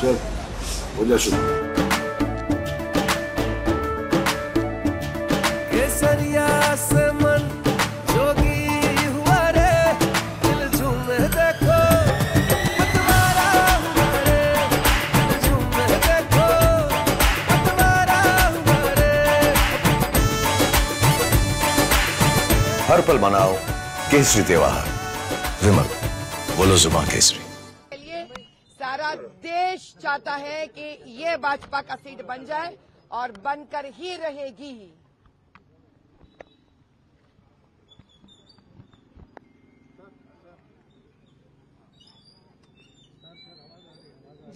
चल हो जा शुरू। केसरिया से मन जोगी हुआ रे, दिल झूमे देखो पतवारा हुआ रे, दिल झूमे देखो पतवारा हुआ रे। हर पल मनाओ केसरी त्योहार। विमल, बोलो जुबान केसरी। सारा देश चाहता है कि ये भाजपा का सीट बन जाए और बनकर ही रहेगी।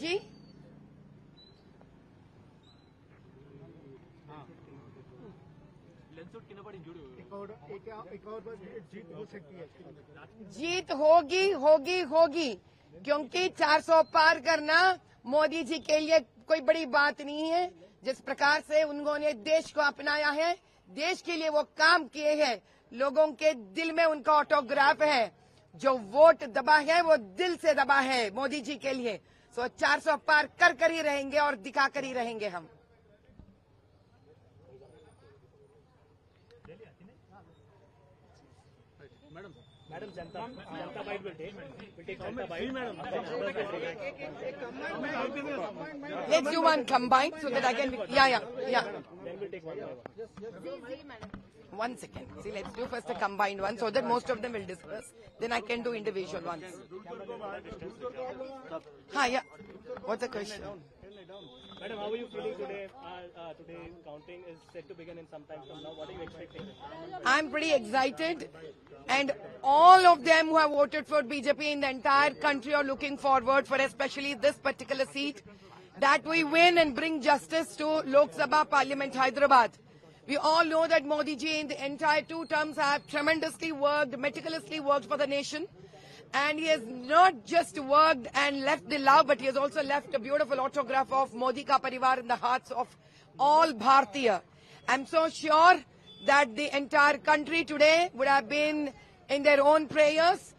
जी जीत होगी होगी होगी, क्योंकि 400 पार करना मोदी जी के लिए कोई बड़ी बात नहीं है। जिस प्रकार से उन्होंने देश को अपनाया है, देश के लिए वो काम किए हैं, लोगों के दिल में उनका ऑटोग्राफ है। जो वोट दबा है वो दिल से दबा है मोदी जी के लिए। सो 400 पार कर ही रहेंगे और दिखा कर ही रहेंगे हम। Madam Janata bite will take Janata bite. Let's do one combine so that I can. Yeah. Then we'll take one by one. 1 second. See, let's do first a combined one so that most of them will disperse. Then I can do individual ones. Yeah. What's the question? Madam, how are you feeling today? Today counting is set to begin in some time from now. What are you expecting? I'm pretty excited, and all of them who have voted for BJP in the entire country are looking forward for especially this particular seat, that we win and bring justice to Lok Sabha Parliament Hyderabad. We all know that Modi ji in the entire 2 terms have tremendously worked, meticulously worked for the nation. And he has not just worked and left the love, but he has also left a beautiful autograph of Modi Ka Parivar in the hearts of all Bharatiya. I'm so sure that the entire country today would have been in their own prayers,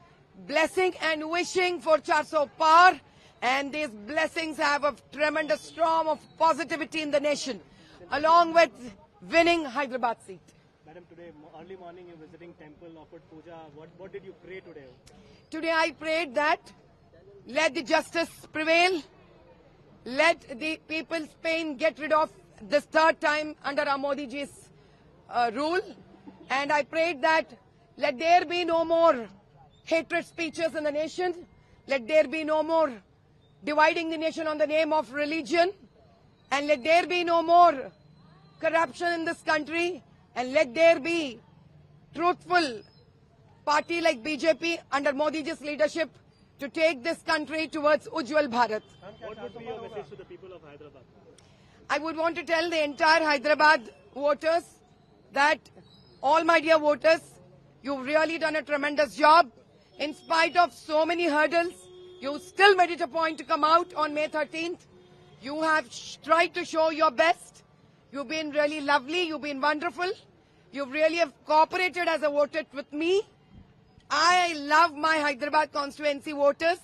blessing and wishing for 400 Par. And these blessings have a tremendous storm of positivity in the nation, along with winning Hyderabad seat. Madam, today early morning you're visiting temple, offered puja. What did you pray today? Today I prayed that let the justice prevail, let the people's pain get rid of this 3rd time under our Modi ji's rule, and I prayed that let there be no more hatred speeches in the nation, let there be no more dividing the nation on the name of religion, and let there be no more corruption in this country, and let there be truthful party like BJP under Modi ji's leadership to take this country towards Ujjwal Bharat. What would be your message to the people of Hyderabad? I would want to tell the entire Hyderabad voters that, all my dear voters, you've really done a tremendous job. In spite of so many hurdles, you still made it a point to come out on May 13th. You have tried to show your best. You've been really lovely. You've been wonderful. You really have cooperated as a voter with me. I love my Hyderabad constituency voters,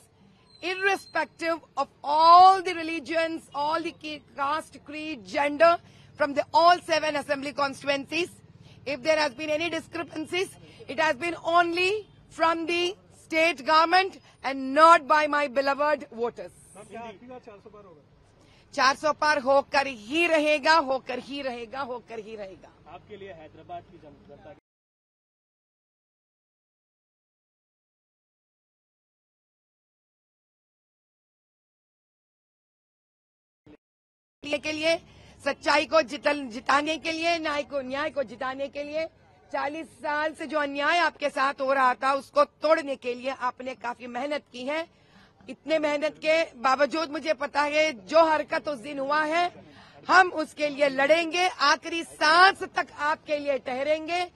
irrespective of all the religions, all the caste, creed, gender, from the all 7 assembly constituencies. If there has been any discrepancies, it has been only from the state government and not by my beloved voters. 400 पार होकर ही रहेगा, होकर ही रहेगा, होकर ही रहेगा। आपके लिए हैदराबाद की जनता के लिए, सच्चाई को जिताने के लिए, न्याय को जिताने के लिए, 40 साल से जो अन्याय आपके साथ हो रहा था उसको तोड़ने के लिए आपने काफी मेहनत की है। इतने मेहनत के बावजूद मुझे पता है जो हरकत उस दिन हुआ है, हम उसके लिए लड़ेंगे, आखिरी सांस तक आपके लिए ठहरेंगे।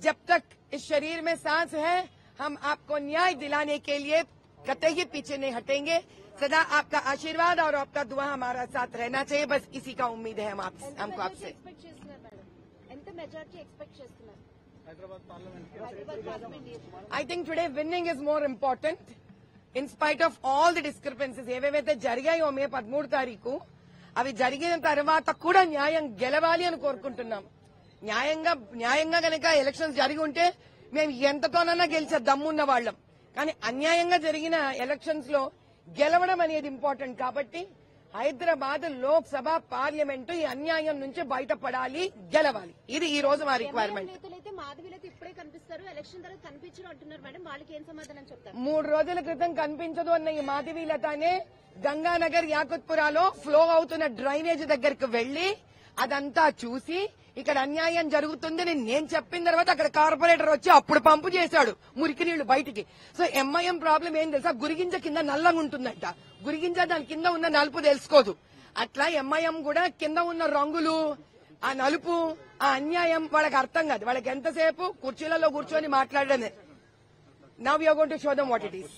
जब तक इस शरीर में सांस है, हम आपको न्याय दिलाने के लिए कतई पीछे नहीं हटेंगे। सदा आपका आशीर्वाद और आपका दुआ हमारा साथ रहना चाहिए, बस इसी का उम्मीद है हमको आपसे। I think today winning is more important. In spite of all the discrepancies ఏవేవైతే జరిగాయో మే 13 తారీఖు అవి జరిగిన తర్వాత కూడా న్యాయం గెలవాలి అని కోరుకుంటున్నాం. న్యాయంగా గనక ఎలక్షన్స్ జరిగి ఉంటే మేము ఎంతతోనన్నా గెలిచే దమ్మున్న వాళ్ళం. కానీ అన్యాయంగా జరిగిన ఎలక్షన్స్ లో గెలవడం అనేది ఇంపార్టెంట్. కాబట్టి హైదరాబాద్ లోక్సభ పార్లమెంటు ఈ అన్యాయం నుంచి బయటపడాలి, గెలవాలి. ఇది ఈ రోజు మా రిక్వైర్మెంట్. ఇప్పుడే కనిపిస్తారు, ఎలక్షన్ తర్వాత కనిపించరు అంటున్నారు మేడం, వాళ్ళకి ఏం సమాధానం చెప్తారు? 3 రోజుల క్రితం కనిపించదు అన్న ఈ మాధవీలతనే గంగానగర్ యాకుత్పురాలో ఫ్లో అవుతున్న డ్రైనేజ్ దగ్గరికి వెళ్లి అదంతా చూసి ఇక్కడ అన్యాయం జరుగుతుంది నేను చెప్పిన తర్వాత అక్కడ కార్పొరేటర్ వచ్చి అప్పుడు పంపు చేశాడు మురికి నీళ్లు బయటికి. సో ఎంఐఎం ప్రాబ్లం ఏం తెలుసా, గురిగింజ కింద నల్లంగా ఉంటుందంట, గురిగింజ దాని కింద ఉన్న నలుపు తెలుసుకోదు. అట్లా ఎంఐఎం కూడా కింద ఉన్న రంగులు, ఆ నలుపు, ఆ అన్యాయం వాళ్ళకి అర్థం కాదు. వాళ్ళకి ఎంతసేపు కుర్చీలలో కూర్చొని మాట్లాడడమే. Now we are going to show them what it is.